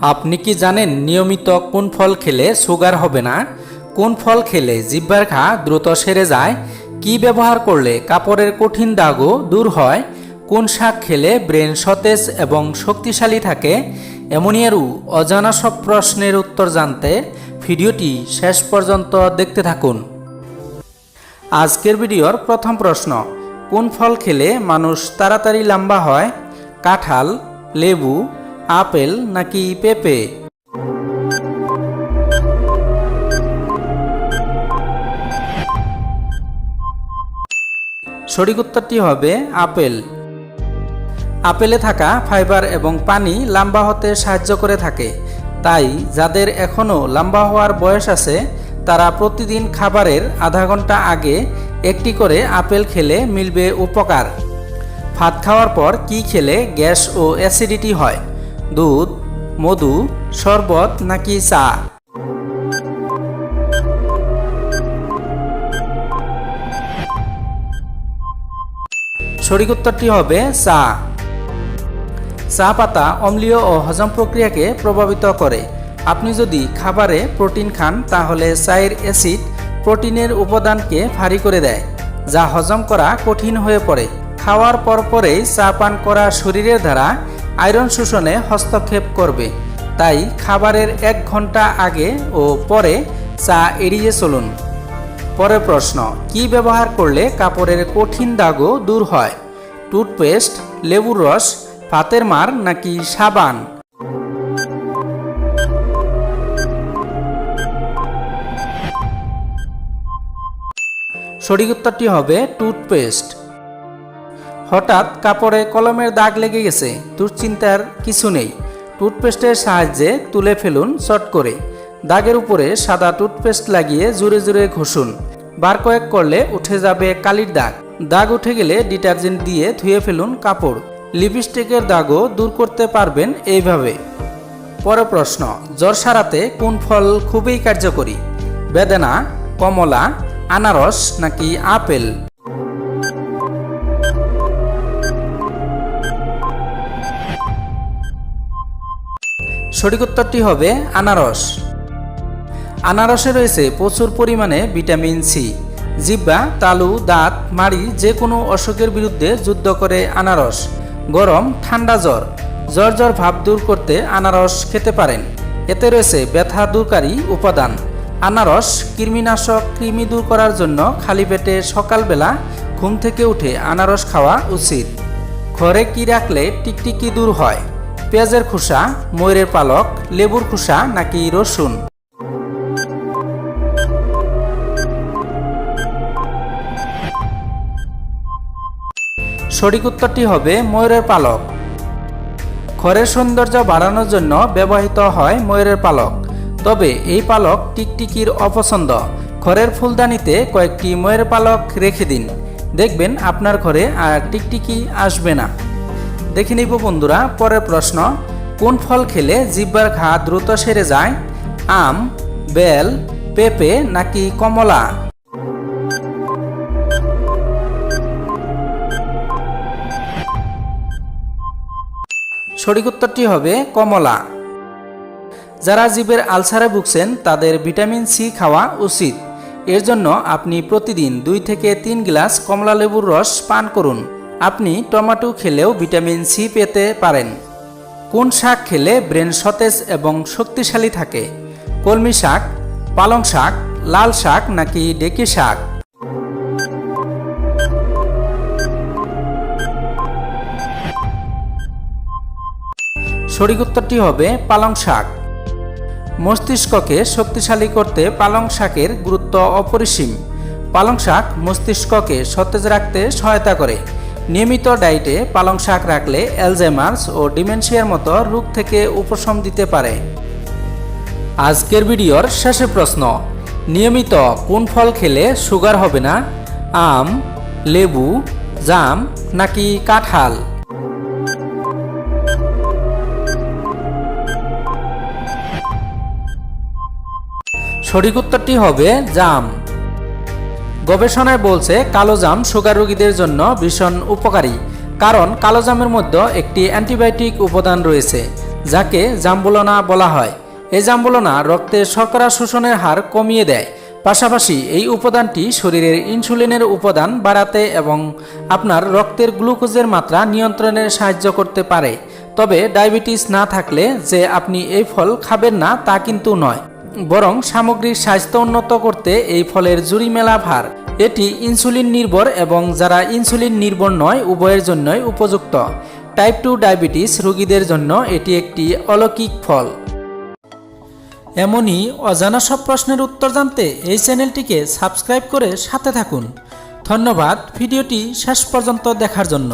আপনি কি জানেন নিয়মিত কোন ফল খেলে সুগার হবে না? কোন ফল খেলে জিহ্বার ঘা দ্রুত সেরে যায়? কি ব্যবহার করলে কাপড়ের কঠিন দাগও দূর হয়? কোন শাক খেলে ব্রেন সতেজ এবং শক্তিশালী থাকে? এমনই আরও অজানা সব প্রশ্নের উত্তর জানতে ভিডিওটি শেষ পর্যন্ত দেখতে থাকুন। আজকের ভিডিওর প্রথম প্রশ্ন, কোন ফল খেলে মানুষ তাড়াতাড়ি লম্বা হয়? কাঁঠাল, লেবু, আপেল নাকি পেঁপে? সঠিক উত্তরটি হবে আপেল। আপেলে থাকা ফাইবার এবং পানি লম্বা হতে সাহায্য করে থাকে। তাই যাদের এখনও লম্বা হওয়ার বয়স আছে তারা প্রতিদিন খাবারের আধা ঘন্টা আগে একটি করে আপেল খেলে মিলবে উপকার। ভাত খাওয়ার পর কি খেলে গ্যাস ও অ্যাসিডিটি হয়? দুধ, মধু, শরবত নাকি চা? সঠিক উত্তরটি হবে চা। চা পাতা অম্লীয় ও হজম প্রক্রিয়াকে প্রভাবিত করে। আপনি যদি খাবারে প্রোটিন খান তাহলে চায়ের অ্যাসিড প্রোটিনের উপাদানকে ভারী করে দেয়, যা হজম করা কঠিন হয়ে পড়ে। খাওয়ার পরেই চা পান করা শরীরের দ্বারা আয়রন শোষণে হস্তক্ষেপ করবে। তাই খাবারের 1 ঘন্টা আগে ও পরে চা এড়িয়ে চলুন। পরের প্রশ্ন, কি ব্যবহার করলে কাপড়ের কঠিন দাগও দূর হয়? টুথপেস্ট, লেবুর রস, ভাতের মার নাকি সাবান? সঠিক উত্তরটি হবে টুথপেস্ট। হঠাৎ কাপড়ে কলমের দাগ লেগে গেছে, দুশ্চিন্তার কিছু নেই। টুথপেস্টের সাহায্যে তুলে ফেলুন চট করে। দাগের উপরে সাদা টুথপেস্ট লাগিয়ে জোরে জোরে ঘষুন। বার কয়েক করলে উঠে যাবে কালির দাগ। দাগ উঠে গেলে ডিটারজেন্ট দিয়ে ধুয়ে ফেলুন কাপড়। লিপস্টিকের দাগও দূর করতে পারবেন এইভাবে। পরের প্রশ্ন, জ্বর সারাতে কোন ফল খুবই কার্যকরী? বেদানা, কমলা, আনারস নাকি আপেল? সঠিক উত্তরটি হবে আনারস। আনারসে রয়েছে প্রচুর পরিমাণে ভিটামিন সি। জিহ্বা, তালু, দাঁত, মাড়ি যে কোনো অসুখের বিরুদ্ধে যুদ্ধ করে আনারস। গরম, ঠান্ডা, জ্বর ভাব দূর করতে আনারস খেতে পারেন। এতে রয়েছে ব্যথা দূরকারী উপাদান। আনারস কৃমিনাশক। কৃমি দূর করার জন্য খালি পেটে সকালবেলা ঘুম থেকে উঠে আনারস খাওয়া উচিত। ঘরে কি রাখলে টিকটিকি দূর হয়? পেঁয়াজের খোসা, ময়ূরের পালক, লেবুর খোসা নাকি রসুন? সঠিক উত্তরটি হবে ময়ূরের পালক। ঘরের সৌন্দর্য বাড়ানোর জন্য ব্যবহৃত হয় ময়ূরের পালক। তবে এই পালক টিকটিকির অপছন্দ। ঘরের ফুলদানিতে কয়েকটি ময়ূরের পালক রেখে দিন, দেখবেন আপনার ঘরে আর টিকটিকি আসবে না। দেখে নিব বন্ধুরা পরের প্রশ্ন, কোন ফল খেলে জিহ্বার ঘা দ্রুত সেরে যায়? আম, বেল, পেঁপে নাকি কমলা? সঠিক উত্তরটি হবে কমলা। যারা জিভের আলসারে ভুগছেন তাদের ভিটামিন সি খাওয়া উচিত। এর জন্য আপনি প্রতিদিন 2 থেকে 3 গ্লাস কমলা লেবুর রস পান করুন। আপনি টমেটো খেলেও ভিটামিন সি পেতে পারেন। কোন শাক খেলে ব্রেন সতেজ এবং শক্তিশালী থাকে? কলমি শাক, পালং শাক, লাল শাক নাকি ঢেঁকি শাক? সঠিক উত্তরটি হবে পালং শাক। মস্তিষ্ককে শক্তিশালী করতে পালং শাকের গুরুত্ব অপরিসীম। পালং শাক মস্তিষ্ককে সতেজ রাখতে সহায়তা করে। নিয়মিত ডায়েটে পালং শাক রাখলে অ্যালজাইমার্স ও ডিমেনশিয়ার মতো রোগ থেকে উপশম দিতে পারে। আজকের ভিডিওর শেষে প্রশ্ন, নিয়মিত কোন ফল খেলে সুগার হবে না? আম, লেবু, জাম নাকি কাঁঠাল? সঠিক উত্তরটি হবে জাম। গবেষণায় বলছে কালো জাম সুগার রোগীদের জন্য ভীষণ উপকারী, কারণ কালো জামের মধ্যে একটি অ্যান্টিবায়োটিক উপাদান রয়েছে যাকে জাম্বুলানা বলা হয়। এই জাম্বুলানা রক্তে শর্করা শোষণের হার কমিয়ে দেয়। পাশাপাশি এই উপাদানটি শরীরের ইনসুলিনের উপাদান বাড়াতে এবং আপনার রক্তের গ্লুকোজের মাত্রা নিয়ন্ত্রণে সাহায্য করতে পারে। তবে ডায়াবেটিস না থাকলে যে আপনি এই ফল খাবেন না তা কিন্তু নয়, বরং সামগ্রিক স্বাস্থ্য উন্নত করতে এই ফলের জুড়ি মেলা ভার। এটি ইনসুলিন নির্ভর এবং যারা ইনসুলিন নির্ভর নয় উভয়ের জন্যই উপযুক্ত। টাইপ 2 ডায়াবেটিস রোগীদের জন্য এটি একটি অলৌকিক ফল। এমনই অজানা সব প্রশ্নের উত্তর জানতে এই চ্যানেলটিকে সাবস্ক্রাইব করে সাথে থাকুন। ধন্যবাদ ভিডিওটি শেষ পর্যন্ত দেখার জন্য।